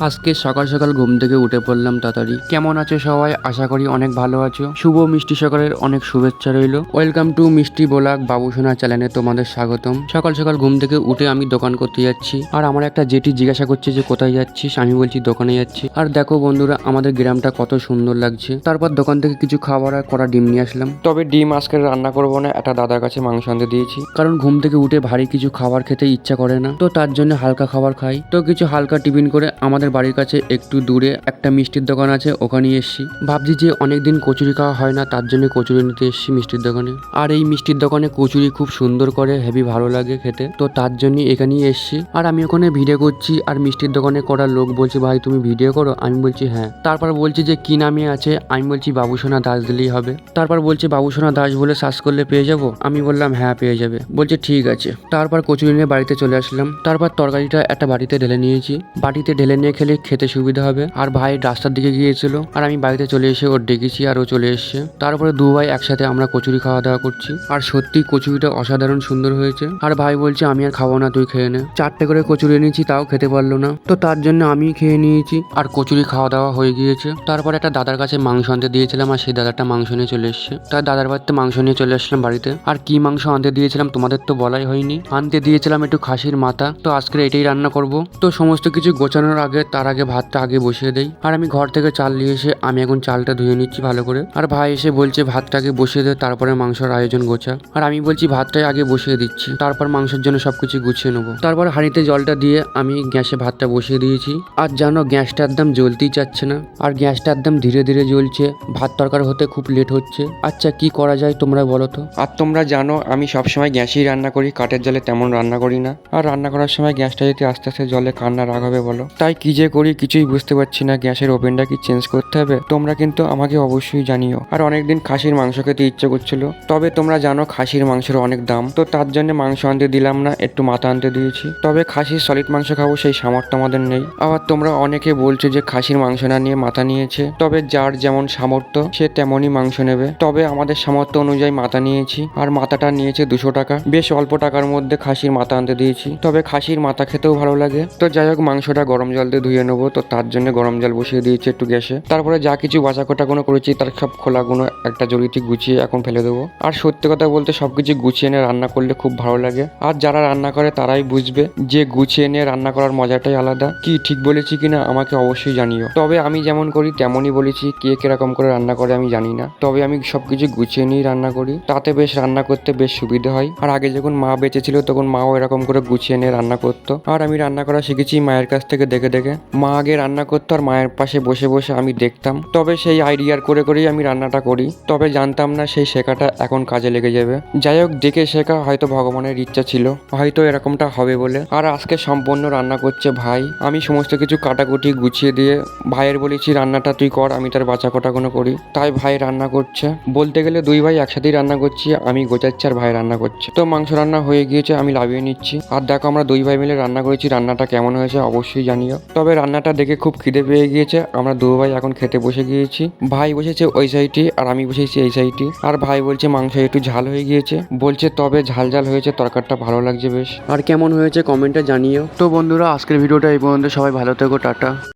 আজকে সকাল সকাল ঘুম থেকে উঠে পড়লাম তাড়াতাড়ি। কেমন আছো সবাই? আশা করি অনেক ভালো আছো। শুভ মিষ্টি সকালের অনেক শুভেচ্ছা রইল। ওয়েলকাম টু মিষ্টি ব্লগ বাবুসোনা চ্যানেলে তোমাদের স্বাগতম। সকাল সকাল ঘুম থেকে উঠে আমি দোকান করতে যাচ্ছি, আর আমার একটা জেঠি জিজ্ঞাসা করছে যে কোথায় যাচ্ছিস। আমি বলছি দোকানে যাচ্ছি। আর দেখো বন্ধুরা, আমাদের গ্রামটা কত সুন্দর লাগছে। তারপর দোকান থেকে কিছু খাবার আর করা ডিম নিয়ে আসলাম। তবে ডিম আজকে রান্না করবো না, একটা দাদার কাছে মাংস আনতে দিয়েছি, কারণ ঘুম থেকে উঠে ভারী কিছু খাবার খেতে ইচ্ছা করে না, তো তার জন্য হালকা খাবার খাই। তো কিছু হালকা টিফিন করে আমাদের বাড়ির কাছে একটু দূরে একটা মিষ্টির দোকান আছে, ওখানে এসছি। ভাবছি যে অনেকদিন কচুরি খাওয়া হয় না, তার জন্য কচুরি নিতে এসছি মিষ্টির দোকানে। আর এই মিষ্টির দোকানে কচুরি খুব সুন্দর করে, হেভি ভালো লাগে খেতে, তো তার জন্য এখানেই এসছি। আর আমি ওখানে ভিডিও করছি, আর মিষ্টির দোকানে করা লোক বলছে ভাই তুমি ভিডিও করো। আমি বলছি হ্যাঁ। তারপর বলছি যে কি নামে আছে। আমি বলছি বাবুসোনা দাস দিলেই হবে। তারপর বলছে বাবুসোনা দাস বলে সার্চ করলে পেয়ে যাবো। আমি বললাম হ্যাঁ পেয়ে যাবে। বলছে ঠিক আছে। তারপর কচুরি নিয়ে বাড়িতে চলে আসলাম। তারপর তরকারিটা একটা বাটিতে ঢেলে নিয়েছি। বাটিতে ঢেলে নিয়ে খেলে খেতে সুবিধা হবে। আর ভাই রাস্তার দিকে গিয়েছিল, আর আমি বাড়িতে চলে এসে ওর ডেকেছি, আর ও চলে এসছে। তারপরে দু ভাই একসাথে আমরা কচুরি খাওয়া দাওয়া করছি। আর সত্যি কচুরিটা অসাধারণ সুন্দর হয়েছে। আর ভাই বলছে আমি আর খাবো না, তুই খেয়ে নে। 4টে করে কচুরি এনেছি, তাও খেতে পারলো না, তো তার জন্য আমি খেয়ে নিয়েছি। আর কচুরি খাওয়া দাওয়া হয়ে গিয়েছে। তারপর একটা দাদার কাছে মাংস আনতে দিয়েছিলাম, আর সেই দাদাটা মাংস নিয়ে চলে এসছে। তার দাদার বাড়িতে মাংস নিয়ে চলে আসলাম বাড়িতে। আর কি মাংস আনতে দিয়েছিলাম তোমাদের তো বলাই হয়নি। আনতে দিয়েছিলাম একটু খাসির মাথা, তো আজকে এটাই রান্না করব। তো সমস্ত কিছু গোছানোর আগে তার আগে ভাতটা আগে বসিয়ে দেই। আর আমি ঘর থেকে চাল নিয়ে এসে আমি এখন চালটা ধুয়ে নিচ্ছি ভালো করে। আর ভাই এসে বলছে ভাতটাকে বসিয়ে দে, তারপরে মাংসের আয়োজন গোছা। আর আমি বলছি ভাতটাই আগে বসিয়ে দিচ্ছি, তারপর মাংসের জন্য সবকিছু গুছিয়ে নেবো। তারপর হাঁড়িতে জলটা দিয়ে আমি গ্যাসে ভাতটা বসিয়ে দিয়েছি। আর জানো গ্যাসটা একদম জ্বলতেই চাচ্ছে না, আর গ্যাসটা একদম ধীরে ধীরে জ্বলছে। ভাত তরকারি হতে খুব লেট হচ্ছে। আচ্ছা কি করা যায় তোমরা বলো তো। আর তোমরা জানো আমি সবসময় গ্যাসেই রান্না করি, কাঠের জালে তেমন রান্না করি না। আর রান্না করার সময় গ্যাসটা যদি আস্তে আস্তে জলে কান্না রাগ হবে বলো। তাই কি যে করি কিছুই বুঝতে পারছি না। গ্যাসের ওভেনটা কি চেঞ্জ করতে হবে? তোমরা কিন্তু আমাকে অবশ্যই জানিও। আর অনেকদিন খাসির মাংস খেতে ইচ্ছে করছিল, তবে তোমরা জানো খাসির মাংসের অনেক দাম, তো তার জন্য মাংস আনতে দিলাম না, একটু মাথা আনতে দিয়েছি। তবে খাসির সলিড মাংস খাবো সেই সামর্থ্য আমাদের নেই। আবার তোমরা অনেকে বলছো যে খাসির মাংস না নিয়ে মাথা নিয়েছে, তবে যার যেমন সামর্থ্য সে তেমনই মাংস নেবে। তবে আমাদের সামর্থ্য অনুযায়ী মাথা নিয়েছি, আর মাথাটা নিয়েছে 200 টাকা। বেশ অল্প টাকার মধ্যে খাসির মাথা আনতে দিয়েছি, তবে খাসির মাথা খেতেও ভালো লাগে। তো যাই হোক মাংসটা গরম জল দিয়ে ধুয়ে নেবো, তো তার জন্য গরম জল বসিয়ে দিয়েছি একটু গ্যাসে। তারপরে যা কিছু বাঁচা কোটাগুলো করেছি তার সব খোলাগুলো একটা জড়িতে গুছিয়ে এখন ফেলে দেবো। আর সত্যি কথা বলতে সবকিছু গুছিয়ে এনে রান্না করলে খুব ভালো লাগে। আর যারা রান্না করে তারাই বুঝবে যে গুছিয়ে নিয়ে রান্না করার মজাটাই আলাদা। কি ঠিক বলেছি কিনা আমাকে অবশ্যই জানিও। তবে আমি যেমন করি তেমনই বলেছি, কে কিরকম করে রান্না করে আমি জানি না, তবে আমি সবকিছু গুছিয়ে নিয়েই রান্না করি, তাতে বেশ রান্না করতে বেশ সুবিধা হয়। আর আগে যখন মা বেঁচে ছিল তখন মাও এরকম করে গুছিয়ে নিয়ে রান্না করতো। আর আমি রান্না করা শিখেছি মায়ের কাছ থেকে দেখে দেখে। মা আগে রান্না করতো আর মায়ের পাশে বসে বসে আমি দেখতাম, তবে সেই আইডিয়ার করে করেই আমি রান্নাটা করি। তবে জানতাম না সেই শেখাটা এখন কাজে লেগে যাবে। যাই হোক দেখে শেখা, হয়তো ভগবানের ইচ্ছা ছিল, হয়তো এরকমটা হবে বলে। আর আজকে সম্পূর্ণ রান্না করছে ভাই। আমি সমস্ত কিছু কাটাকুটি গুছিয়ে দিয়ে ভাইয়ের বলেছি রান্নাটা তুই কর, আমি তার বাঁচা কটাগুলো করি। তাই ভাই রান্না করছে। বলতে গেলে দুই ভাই একসাথেই রান্না করছি, আমি গোছাচ্ছি আর ভাই রান্না করছে। তো মাংস রান্না হয়ে গিয়েছে, আমি লাভিয়ে নিচ্ছি। আর দেখো আমরা দুই ভাই মিলে রান্না করেছি, রান্নাটা কেমন হয়েছে অবশ্যই জানিও। তবে রান্নাটা দেখে খুব খিদে পেয়ে গিয়েছে, আমরা দু ভাই এখন খেতে বসে গিয়েছি। ভাই বসেছে ওই সাইডে আর আমি বসেছি এই সাইডে। আর ভাই বলছে মাংস একটু ঝাল হয়ে গিয়েছে, বলছে তবে ঝাল ঝাল হয়েছে, তরকারিটা ভালো লাগছে বেশ। আর কেমন হয়েছে কমেন্টে জানিও। তো বন্ধুরা আজকের ভিডিওটা এই পর্যন্ত, সবাই ভালো থেকো, টাটা।